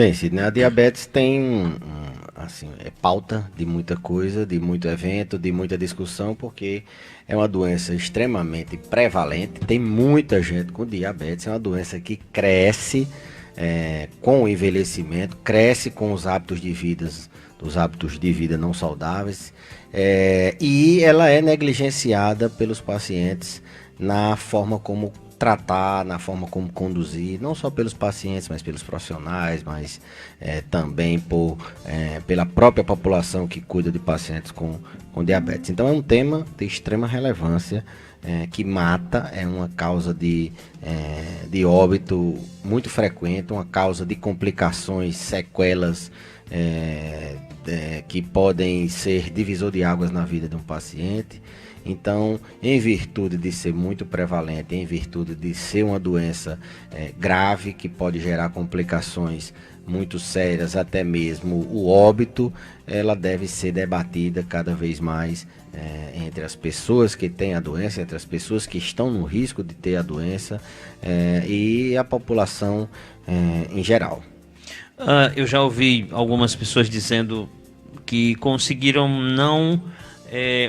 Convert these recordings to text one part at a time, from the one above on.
Bem, Sidney, a diabetes tem assim, é pauta de muita coisa, de muito evento, de muita discussão, porque é uma doença extremamente prevalente, tem muita gente com diabetes, é uma doença que cresce com o envelhecimento, cresce com os hábitos de vida não saudáveis, e ela é negligenciada pelos pacientes na forma como tratar, na forma como conduzir, não só pelos pacientes, mas pelos profissionais, mas também pela própria população que cuida de pacientes com diabetes. Então é um tema de extrema relevância, que mata, é uma causa de óbito muito frequente, uma causa de complicações, sequelas, que podem ser divisor de águas na vida de um paciente. Então, em virtude de ser muito prevalente, em virtude de ser uma doença grave, que pode gerar complicações muito sérias, até mesmo o óbito, ela deve ser debatida cada vez mais entre as pessoas que têm a doença, entre as pessoas que estão no risco de ter a doença, e a população em geral. Eu já ouvi algumas pessoas dizendo que conseguiram não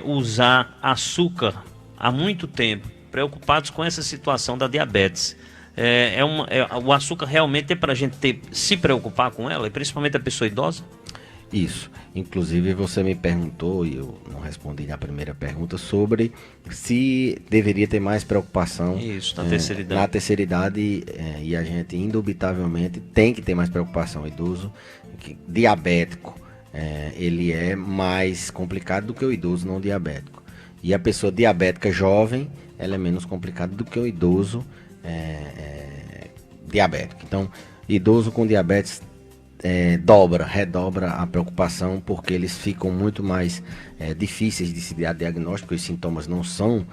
usar açúcar há muito tempo, preocupados com essa situação da diabetes. O açúcar realmente é para a gente se preocupar com ela, e principalmente a pessoa idosa? Isso. Inclusive você me perguntou, e eu não respondi na primeira pergunta, sobre se deveria ter mais preocupação. Isso, na terceira idade. Na terceira idade, e a gente indubitavelmente tem que ter mais preocupação. O idoso diabético, ele é mais complicado do que o idoso não diabético. E a pessoa diabética jovem, ela é menos complicada do que o idoso diabético. Então, idoso com diabetes redobra a preocupação, porque eles ficam muito mais difíceis de se dar diagnóstico. Os sintomas não são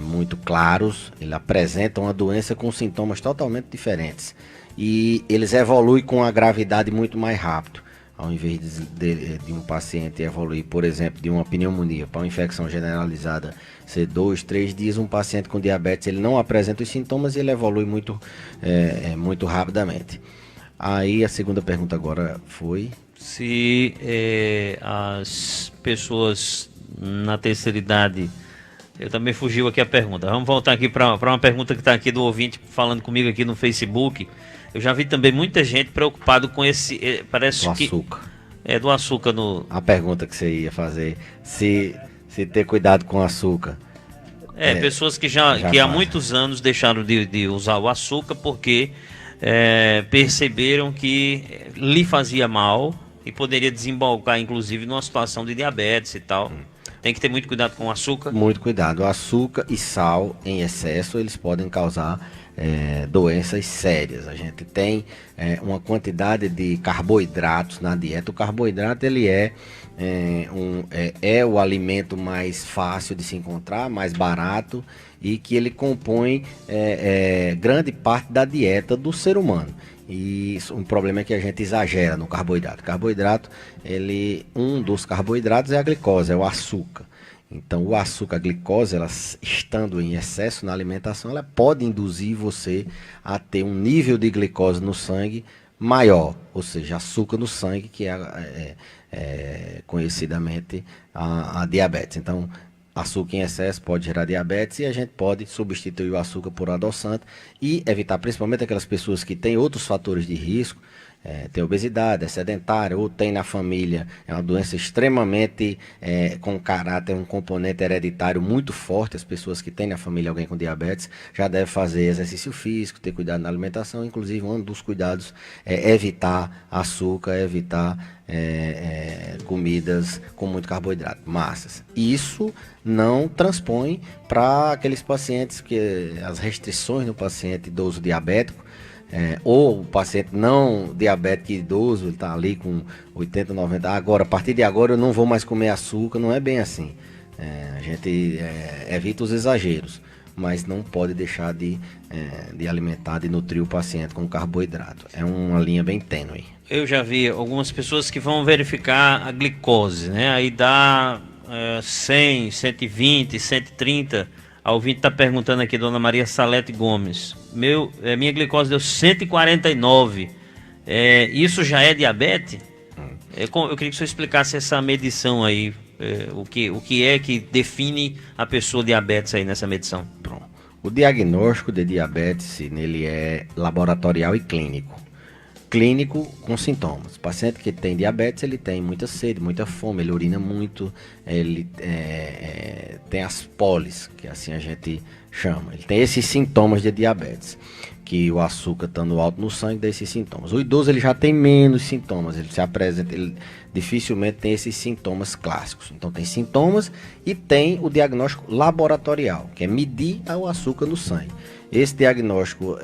muito claros, eles apresentam a doença com sintomas totalmente diferentes, e eles evoluem com a gravidade muito mais rápido. Ao invés de um paciente evoluir, por exemplo, de uma pneumonia para uma infecção generalizada ser 2, 3 dias, um paciente com diabetes ele não apresenta os sintomas e ele evolui muito rapidamente. Aí a segunda pergunta agora foi se as pessoas na terceira idade... Eu também fugiu aqui a pergunta. Vamos voltar aqui para uma pergunta que está aqui do ouvinte falando comigo aqui no Facebook. Eu já vi também muita gente preocupado com esse... parece do que açúcar. Do açúcar no... A pergunta que você ia fazer, se ter cuidado com o açúcar. Pessoas que há muitos anos deixaram de usar o açúcar porque perceberam que lhe fazia mal e poderia desembocar, inclusive, numa situação de diabetes e tal. Tem que ter muito cuidado com o açúcar. Muito cuidado. O açúcar e sal em excesso, eles podem causar doenças sérias. A gente tem uma quantidade de carboidratos na dieta. O carboidrato ele é o alimento mais fácil de se encontrar, mais barato, e que ele compõe grande parte da dieta do ser humano. E um problema é que a gente exagera no carboidrato. Um dos carboidratos é a glicose, é o açúcar. Então o açúcar, a glicose, ela estando em excesso na alimentação, ela pode induzir você a ter um nível de glicose no sangue maior, ou seja, açúcar no sangue, que é conhecidamente a diabetes. Então, açúcar em excesso pode gerar diabetes, e a gente pode substituir o açúcar por adoçante e evitar, principalmente aquelas pessoas que têm outros fatores de risco, tem obesidade, é sedentária, ou tem na família, é uma doença extremamente com caráter, um componente hereditário muito forte. As pessoas que têm na família alguém com diabetes já devem fazer exercício físico, ter cuidado na alimentação. Inclusive, um dos cuidados é evitar açúcar, evitar comidas com muito carboidrato, massas. Isso não transpõe para aqueles pacientes que as restrições no paciente idoso diabético, ou o paciente não diabético idoso, ele está ali com 80, 90, agora, a partir de agora eu não vou mais comer açúcar. Não é bem assim. A gente evita os exageros, mas não pode deixar de alimentar, de nutrir o paciente com carboidrato. É uma linha bem tênue. Eu já vi algumas pessoas que vão verificar a glicose, né? Aí dá 100, 120, 130. A ouvinte está perguntando aqui, Dona Maria Salete Gomes. Minha glicose deu 149. Isso já é diabetes? Eu queria que você explicasse essa medição aí, o que é que define a pessoa diabetes aí nessa medição. Pronto. O diagnóstico de diabetes, nele é laboratorial e clínico. Clínico com sintomas. O paciente que tem diabetes, ele tem muita sede, muita fome, ele urina muito, ele tem as polis, que assim a gente chama. Ele tem esses sintomas de diabetes, que o açúcar estando alto no sangue dá esses sintomas. O idoso ele já tem menos sintomas, ele se apresenta, ele dificilmente tem esses sintomas clássicos. Então tem sintomas e tem o diagnóstico laboratorial, que é medir o açúcar no sangue. Esse diagnóstico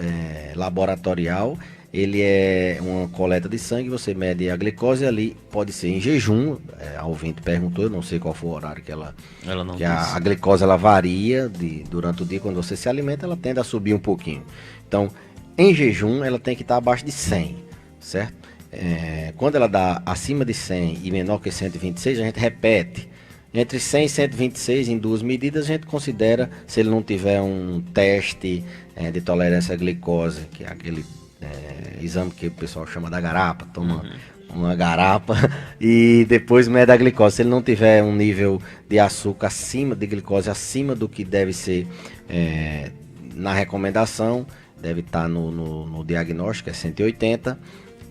laboratorial, ele é uma coleta de sangue, você mede a glicose ali, pode ser em jejum, a ouvinte perguntou, eu não sei qual foi o horário que ela não que a glicose ela varia durante o dia, quando você se alimenta, ela tende a subir um pouquinho. Então, em jejum, ela tem que estar abaixo de 100, certo? Quando ela dá acima de 100 e menor que 126, a gente repete. Entre 100 e 126, em duas medidas, a gente considera, se ele não tiver um teste de tolerância à glicose, que é aquele exame que o pessoal chama da garapa, toma uma garapa e depois mede a glicose. Se ele não tiver um nível de açúcar de glicose acima do que deve ser na recomendação, deve estar no diagnóstico, é 180,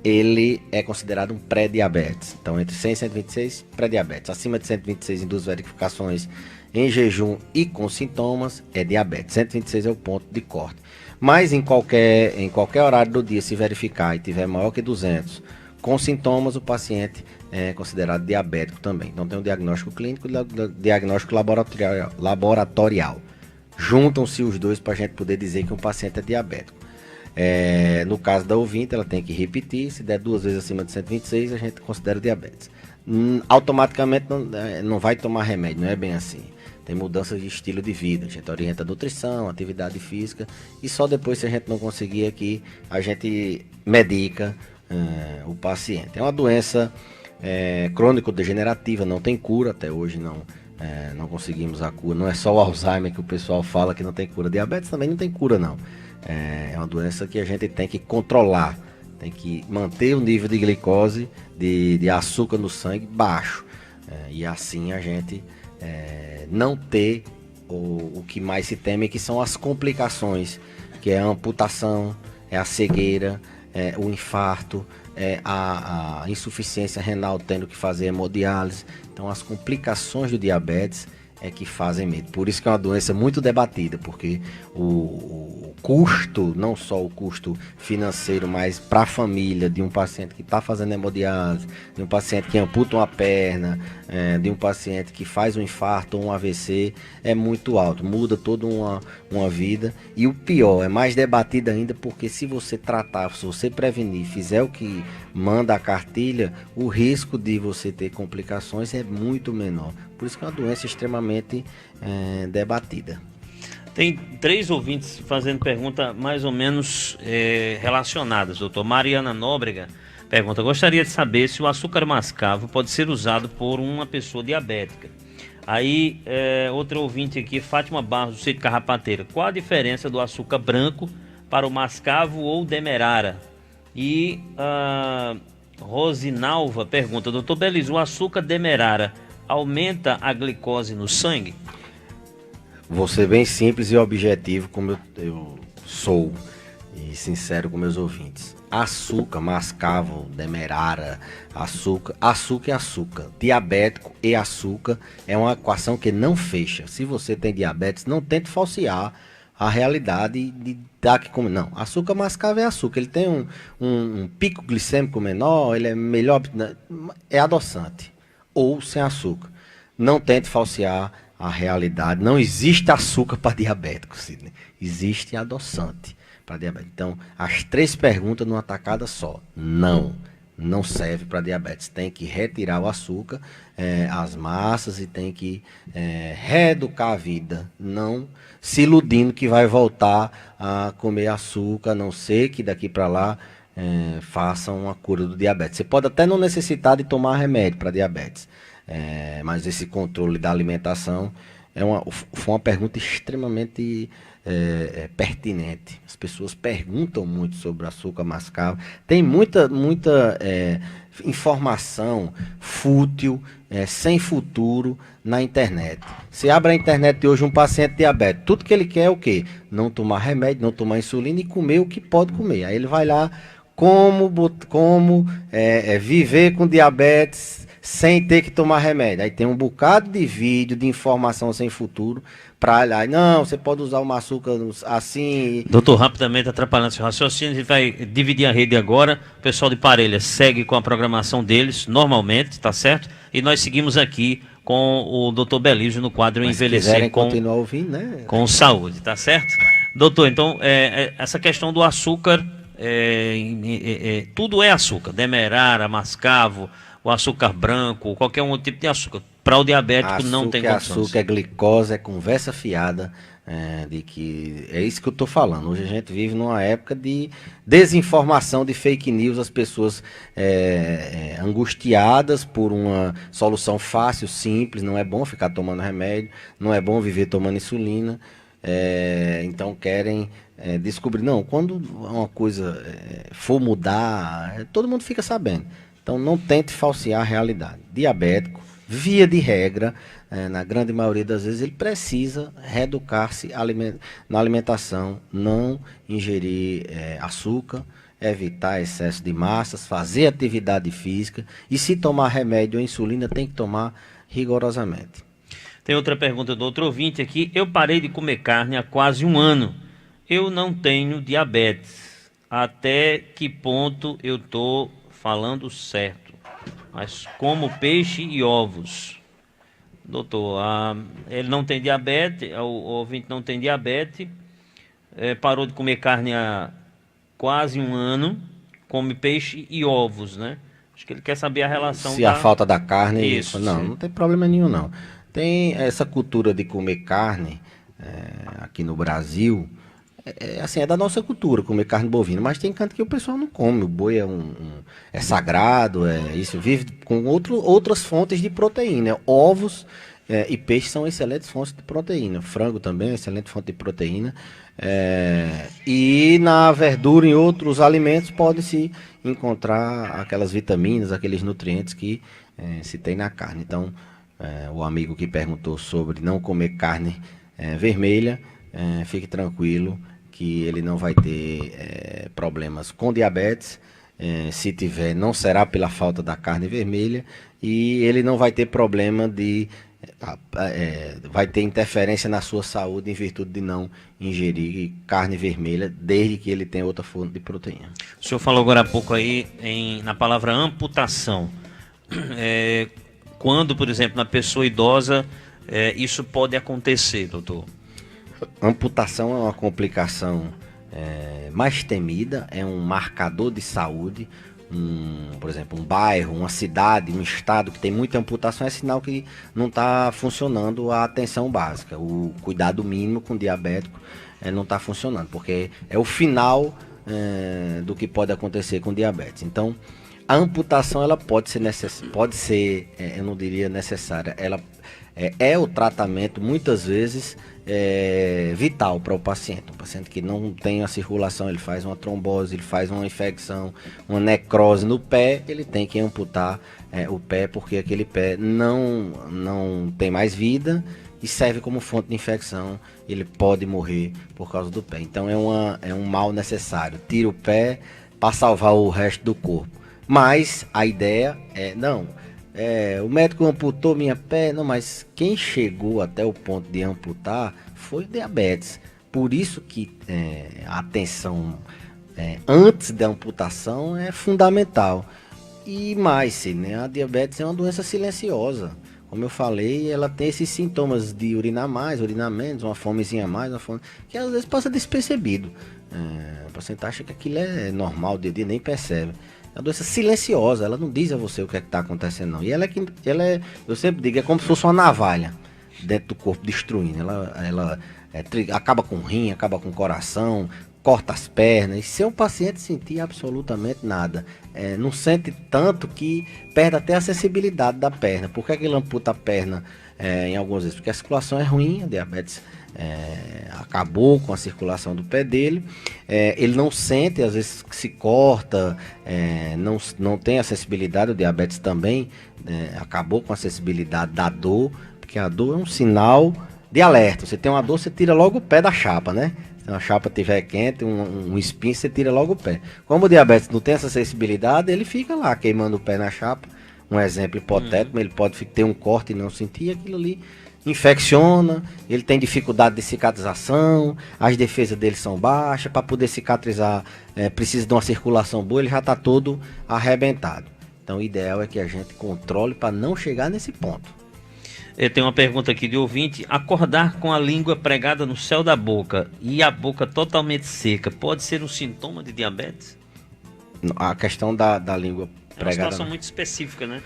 ele é considerado um pré-diabetes. Então, entre 100 e 126, pré-diabetes. Acima de 126, em duas verificações em jejum e com sintomas, é diabetes. 126 é o ponto de corte. Mas em qualquer horário do dia, se verificar e tiver maior que 200, com sintomas, o paciente é considerado diabético também. Então tem o diagnóstico clínico e o diagnóstico laboratorial. Juntam-se os dois para a gente poder dizer que um paciente é diabético. No caso da ouvinte, ela tem que repetir, se der 2 vezes acima de 126, a gente considera diabetes. Automaticamente não vai tomar remédio, não é bem assim. Tem mudanças de estilo de vida, a gente orienta a nutrição, atividade física, e só depois, se a gente não conseguir aqui, a gente medica o paciente. É uma doença crônico-degenerativa, não tem cura, até hoje não conseguimos a cura. Não é só o Alzheimer que o pessoal fala que não tem cura, diabetes também não tem cura não. É uma doença que a gente tem que controlar, tem que manter o nível de glicose, de açúcar no sangue baixo, e assim a gente não ter o que mais se teme, que são as complicações, que é a amputação, é a cegueira, o infarto, a insuficiência renal tendo que fazer hemodiálise. Então as complicações do diabetes é que fazem medo. Por isso que é uma doença muito debatida, porque o custo, não só o custo financeiro, mas para a família de um paciente que está fazendo hemodiálise, de um paciente que amputa uma perna, de um paciente que faz um infarto ou um AVC, é muito alto, muda toda uma vida. E o pior, é mais debatido ainda, porque se você tratar, se você prevenir, fizer o que manda a cartilha, o risco de você ter complicações é muito menor. Por isso que é uma doença extremamente debatida. Tem 3 ouvintes fazendo pergunta mais ou menos relacionadas, doutor. Mariana Nóbrega pergunta: gostaria de saber se o açúcar mascavo pode ser usado por uma pessoa diabética. Aí, outra ouvinte aqui, Fátima Barros, do Sítio Carrapateira: qual a diferença do açúcar branco para o mascavo ou demerara? E Rosinalva pergunta: doutor Belis, o açúcar demerara aumenta a glicose no sangue? Vou ser bem simples e objetivo, como eu sou, e sincero com meus ouvintes. Açúcar, mascavo, demerara, açúcar é açúcar. Diabético e açúcar é uma equação que não fecha. Se você tem diabetes, não tente falsear a realidade de dar que comer. Não, açúcar mascavo é açúcar. Ele tem um pico glicêmico menor, ele é melhor, é adoçante. Ou sem açúcar. Não tente falsear a realidade. Não existe açúcar para diabético, Sidney. Existe adoçante para diabetes. Então, as 3 perguntas numa tacada só. Não serve para diabetes. Tem que retirar o açúcar, as massas, e tem que reeducar a vida. Não se iludindo que vai voltar a comer açúcar, a não ser que daqui para lá façam uma cura do diabetes. Você pode até não necessitar de tomar remédio para diabetes, mas esse controle da alimentação Foi uma pergunta extremamente pertinente. As pessoas perguntam muito sobre o açúcar mascavo. Tem muita informação fútil, sem futuro na internet. Você abre a internet de hoje, um paciente diabético, tudo que ele quer é o quê? Não tomar remédio, não tomar insulina e comer o que pode comer. Aí ele vai lá, como viver com diabetes sem ter que tomar remédio. Aí tem um bocado de vídeo, de informação sem futuro, para olhar. Não, você pode usar uma açúcar assim. Doutor, rapidamente atrapalhando seu raciocínio, a gente vai dividir a rede agora. O pessoal de Parelhas segue com a programação deles, normalmente, tá certo? E nós seguimos aqui com o doutor Belísio no quadro Mas Envelhecer continuar ouvindo, né? Com saúde, tá certo? Doutor, então, essa questão do açúcar, tudo é açúcar, demerara, mascavo, o açúcar branco, qualquer um tipo de açúcar. Para o diabético açúcar, não tem condições. Açúcar é glicose, é conversa fiada, de que é isso que eu estou falando. Hoje a gente vive numa época de desinformação, de fake news, as pessoas angustiadas por uma solução fácil, simples. Não é bom ficar tomando remédio, não é bom viver tomando insulina. Então querem descobrir. Não, quando uma coisa for mudar, todo mundo fica sabendo. Então não tente falsear a realidade. Diabético, via de regra, na grande maioria das vezes, ele precisa reeducar-se na alimentação, não ingerir açúcar, evitar excesso de massas, fazer atividade física e se tomar remédio ou insulina tem que tomar rigorosamente. Tem outra pergunta do outro ouvinte aqui. Eu parei de comer carne há quase um ano. Eu não tenho diabetes. Até que ponto eu estou falando certo? Mas como peixe e ovos. Doutor, ele não tem diabetes, o ouvinte não tem diabetes, parou de comer carne há quase um ano, come peixe e ovos, né? Acho que ele quer saber a relação a falta da carne... Isso, não tem problema nenhum, não. Tem essa cultura de comer carne aqui no Brasil, é da nossa cultura, comer carne bovina, mas tem canto que o pessoal não come. O boi é sagrado, isso, vive com outras fontes de proteína. Ovos e peixe são excelentes fontes de proteína. Frango também é excelente fonte de proteína. E na verdura e outros alimentos pode-se encontrar aquelas vitaminas, aqueles nutrientes que se tem na carne. Então, o amigo que perguntou sobre não comer carne vermelha, fique tranquilo que ele não vai ter problemas com diabetes. Se tiver, não será pela falta da carne vermelha e ele não vai ter problema vai ter interferência na sua saúde em virtude de não ingerir carne vermelha, desde que ele tenha outra fonte de proteína. O senhor falou agora há pouco aí na palavra amputação. Quando, por exemplo, na pessoa idosa, isso pode acontecer, doutor? Amputação é uma complicação mais temida, é um marcador de saúde. Por exemplo, um bairro, uma cidade, um estado que tem muita amputação é sinal que não está funcionando a atenção básica. O cuidado mínimo com o diabético não está funcionando, porque é o final do que pode acontecer com diabetes. Então, a amputação ela pode ser, eu não diria necessária, ela é o tratamento muitas vezes vital para o paciente. O paciente que não tem a circulação, ele faz uma trombose, ele faz uma infecção, uma necrose no pé, ele tem que amputar o pé, porque aquele pé não tem mais vida e serve como fonte de infecção, ele pode morrer por causa do pé. Então é um mal necessário, tira o pé para salvar o resto do corpo. Mas a ideia o médico amputou minha pé, mas quem chegou até o ponto de amputar foi diabetes. Por isso que a atenção antes da amputação é fundamental. E mais, a diabetes é uma doença silenciosa. Como eu falei, ela tem esses sintomas de urinar mais, urinar menos, uma fomezinha a mais, uma fome, que às vezes passa despercebido. O paciente acha que aquilo é normal, o dia nem percebe. É uma doença silenciosa, ela não diz a você o que é que está acontecendo, não. E eu sempre digo, é como se fosse uma navalha dentro do corpo, destruindo. Ela acaba com o rim, acaba com o coração, corta as pernas, e sem o paciente sentir absolutamente nada. Não sente tanto que perde até a sensibilidade da perna. Por que ele amputa a perna em algumas vezes? Porque a circulação é ruim, a diabetes acabou com a circulação do pé dele, ele não sente, às vezes se corta, não tem a sensibilidade, o diabetes também acabou com a sensibilidade da dor, porque a dor é um sinal de alerta. Você tem uma dor, você tira logo o pé da chapa, né? Se a chapa estiver quente, um espinho, você tira logo o pé. Como o diabetes não tem essa sensibilidade, ele fica lá queimando o pé na chapa. Um exemplo hipotético, ele pode ter um corte e não sentir aquilo ali. Infecciona, ele tem dificuldade de cicatrização, as defesas dele são baixas, para poder cicatrizar precisa de uma circulação boa, ele já está todo arrebentado. Então o ideal é que a gente controle para não chegar nesse ponto. Tem uma pergunta aqui de ouvinte: acordar com a língua pregada no céu da boca e a boca totalmente seca pode ser um sintoma de diabetes? A questão da língua é uma situação muito específica, né?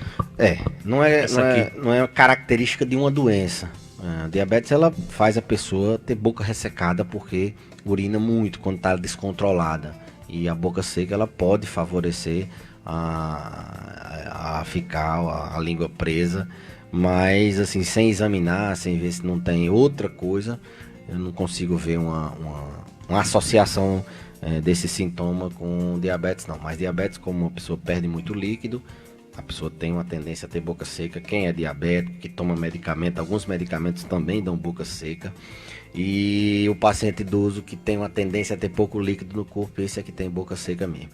Não é característica de uma doença. A diabetes, ela faz a pessoa ter boca ressecada porque urina muito quando está descontrolada. E a boca seca, ela pode favorecer a ficar a língua presa. Mas, assim, sem examinar, sem ver se não tem outra coisa, eu não consigo ver uma associação desse sintoma com diabetes, não. Mas diabetes, como uma pessoa perde muito líquido, a pessoa tem uma tendência a ter boca seca. Quem é diabético, que toma medicamento, alguns medicamentos também dão boca seca. E o paciente idoso que tem uma tendência a ter pouco líquido no corpo, esse é que tem boca seca mesmo.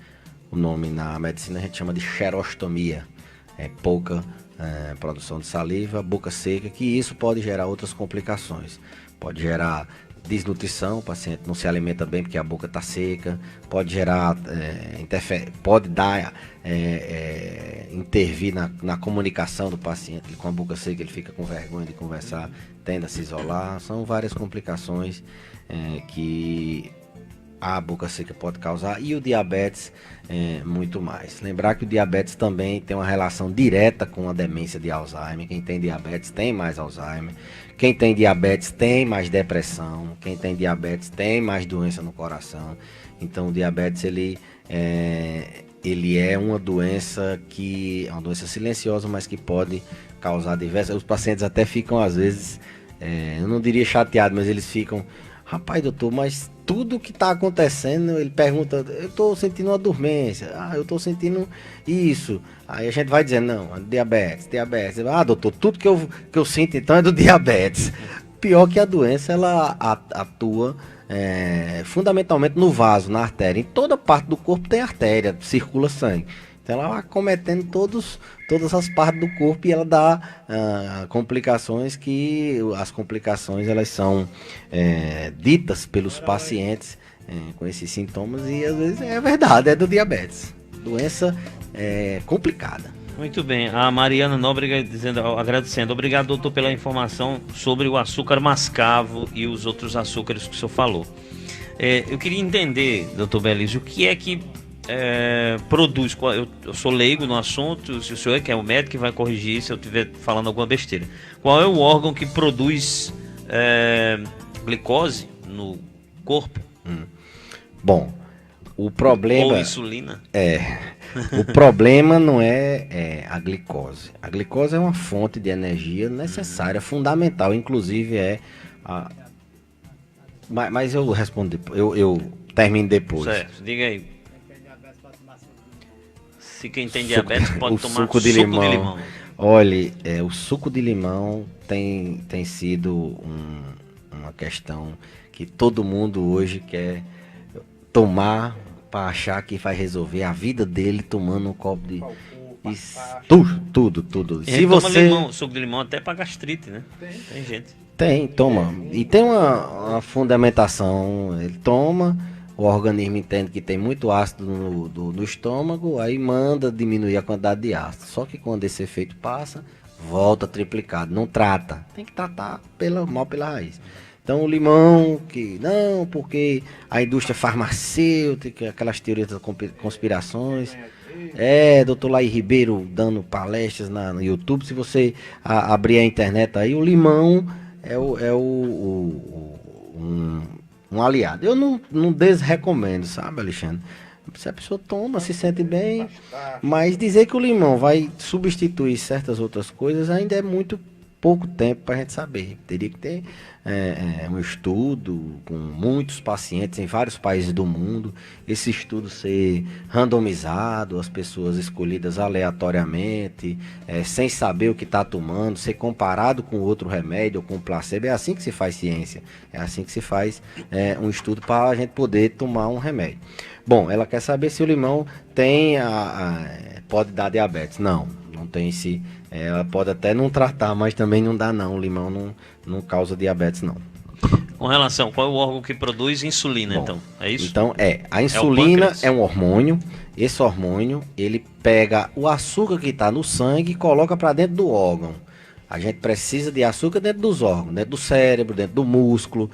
O nome na medicina a gente chama de xerostomia. É pouca produção de saliva, boca seca, que isso pode gerar outras complicações. Pode gerar desnutrição, o paciente não se alimenta bem porque a boca está seca, pode gerar, pode dar, intervir na comunicação do paciente. Ele, com a boca seca, ele fica com vergonha de conversar, tende a se isolar. São várias complicações que a boca seca pode causar, e o diabetes muito mais. Lembrar que o diabetes também tem uma relação direta com a demência de Alzheimer. Quem tem diabetes tem mais Alzheimer. Quem tem diabetes tem mais depressão. Quem tem diabetes tem mais doença no coração. Então o diabetes ele é uma doença silenciosa, mas que pode causar diversas. Os pacientes até ficam às vezes, eu não diria chateados, mas eles ficam: rapaz, doutor, mas tudo que está acontecendo, ele pergunta, eu estou sentindo uma dormência, eu estou sentindo isso. Aí a gente vai dizendo, não, diabetes. Doutor, tudo que eu sinto então é do diabetes. Pior que a doença, ela atua fundamentalmente no vaso, na artéria. Em toda parte do corpo tem artéria, circula sangue. Então ela vai acometendo todas as partes do corpo e ela dá complicações, que as complicações elas são ditas pelos pacientes com esses sintomas, e às vezes é verdade, é do diabetes. Doença complicada. Muito bem, a Mariana Nóbrega agradecendo: obrigado, doutor, pela informação sobre o açúcar mascavo e os outros açúcares que o senhor falou. Eu queria entender, doutor Belísio, o que é que produz. Eu sou leigo no assunto, se o senhor que é o médico que vai corrigir se eu estiver falando alguma besteira. Qual é o órgão que produz glicose no corpo? Bom, o problema... Ou insulina? O problema não é a glicose. A glicose é uma fonte de energia necessária, fundamental, inclusive Mas eu respondo depois, eu termino depois. Certo, diga aí. Se quem tem diabetes pode tomar suco de limão. Olha, o suco de limão tem sido uma questão que todo mundo hoje quer tomar para achar que vai resolver a vida dele tomando um copo de... Tudo. Se você toma suco de limão até para gastrite, né? Tem gente. Toma. E tem uma fundamentação. Ele toma, o organismo entende que tem muito ácido no estômago, aí manda diminuir a quantidade de ácido. Só que quando esse efeito passa, volta triplicado. Não trata. Tem que tratar mal pela raiz. Então o limão, porque a indústria farmacêutica, aquelas teorias das conspirações. Doutor Laí Ribeiro dando palestras no YouTube. Se você abrir a internet aí, o limão um aliado. Eu não desrecomendo, sabe, Alexandre? Se a pessoa toma, se sente bem, mas dizer que o limão vai substituir certas outras coisas ainda é muito pouco tempo para a gente saber. Teria que ter um estudo com muitos pacientes em vários países do mundo, esse estudo ser randomizado, as pessoas escolhidas aleatoriamente, sem saber o que está tomando, ser comparado com outro remédio ou com placebo. É assim que se faz ciência, é assim que se faz um estudo para a gente poder tomar um remédio. Bom, ela quer saber se o limão tem pode dar diabetes. Não tem esse. Ela pode até não tratar, mas também não dá não. O limão não causa diabetes, não. Com relação, qual é o órgão que produz insulina, então? É isso? Então, a insulina é um hormônio. Esse hormônio, ele pega o açúcar que está no sangue e coloca para dentro do órgão. A gente precisa de açúcar dentro dos órgãos, dentro do cérebro, dentro do músculo,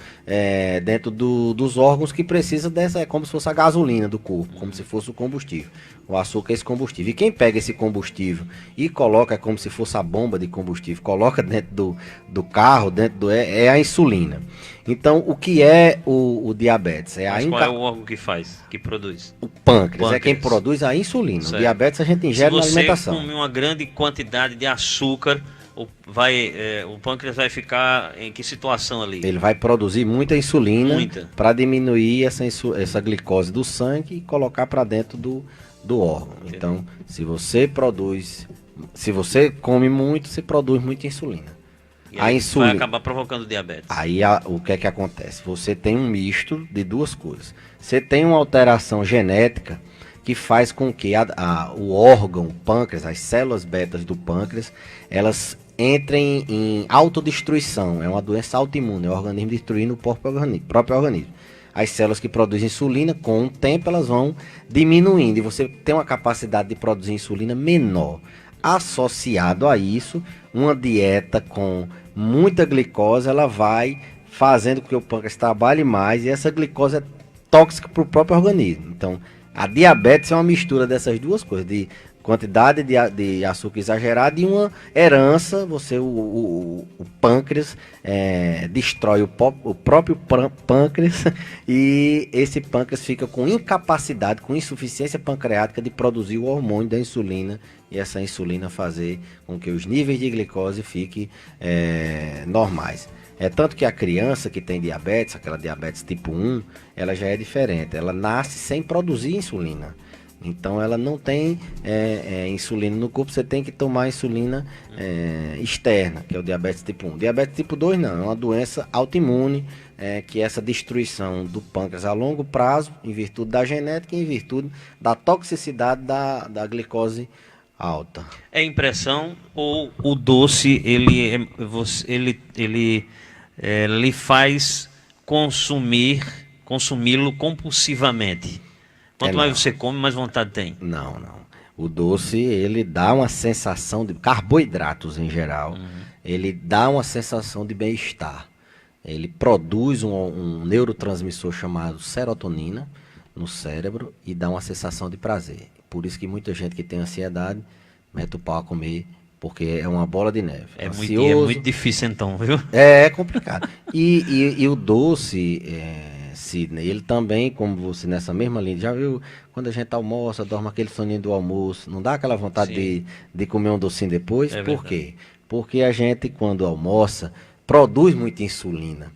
dentro dos órgãos que precisa dessa, é como se fosse a gasolina do corpo, como se fosse o combustível. O açúcar é esse combustível. E quem pega esse combustível e coloca como se fosse a bomba de combustível, coloca dentro do carro, é a insulina. Então, o que é o diabetes? Qual é o órgão que produz? O pâncreas é quem produz a insulina. Certo. O diabetes a gente ingere na alimentação. Se você comer uma grande quantidade de açúcar, o pâncreas vai ficar em que situação ali? Ele vai produzir muita insulina para diminuir essa glicose do sangue e colocar para dentro do órgão. Entendi. Então, se você come muito, você produz muita insulina. E aí vai acabar provocando diabetes. Aí o que é que acontece? Você tem um misto de duas coisas. Você tem uma alteração genética que faz com que o órgão, o pâncreas, as células betas do pâncreas, elas entrem em autodestruição. É uma doença autoimune, é o organismo destruindo o próprio organismo. As células que produzem insulina, com o tempo, elas vão diminuindo. E você tem uma capacidade de produzir insulina menor. Associado a isso, uma dieta com muita glicose, ela vai fazendo com que o pâncreas trabalhe mais. E essa glicose é tóxica para o próprio organismo. Então, a diabetes é uma mistura dessas duas coisas, de quantidade de açúcar exagerado e uma herança. O pâncreas destrói o próprio pâncreas e esse pâncreas fica com incapacidade, com insuficiência pancreática de produzir o hormônio da insulina e essa insulina fazer com que os níveis de glicose fiquem normais. É tanto que a criança que tem diabetes, aquela diabetes tipo 1, ela já é diferente. Ela nasce sem produzir insulina. Então ela não tem insulina no corpo, você tem que tomar insulina externa, que é o diabetes tipo 1. Diabetes tipo 2 não, é uma doença autoimune, que é essa destruição do pâncreas a longo prazo, em virtude da genética e em virtude da toxicidade da glicose alta. É impressão ou o doce ele lhe faz consumi-lo compulsivamente? Quanto mais você come, mais vontade tem? Não. O doce, ele dá uma sensação de carboidratos em geral. Ele dá uma sensação de bem-estar. Ele produz um neurotransmissor chamado serotonina no cérebro e dá uma sensação de prazer. Por isso que muita gente que tem ansiedade mete o pau a comer, porque é uma bola de neve. É muito difícil então, viu? É complicado. E o doce, Sidney, ele também, como você nessa mesma linha, já viu quando a gente almoça, dorme aquele soninho do almoço, não dá aquela vontade de comer um docinho depois? Por quê? Porque a gente, quando almoça, produz muita insulina.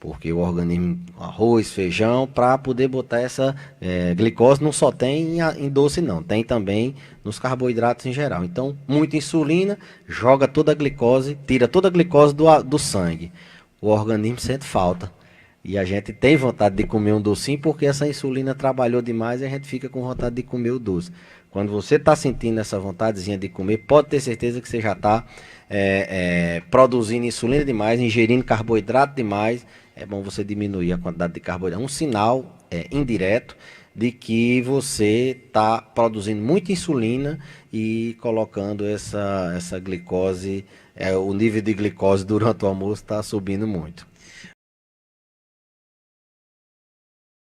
Porque o organismo, arroz, feijão, para poder botar essa glicose, não só tem em doce não, tem também nos carboidratos em geral. Então, muita insulina, joga toda a glicose, tira toda a glicose do sangue. O organismo sente falta. E a gente tem vontade de comer um docinho porque essa insulina trabalhou demais e a gente fica com vontade de comer o doce. Quando você está sentindo essa vontadezinha de comer, pode ter certeza que você já está produzindo insulina demais, ingerindo carboidrato demais. É bom você diminuir a quantidade de carboidrato. Um sinal indireto de que você está produzindo muita insulina e colocando essa glicose, o nível de glicose durante o almoço está subindo muito.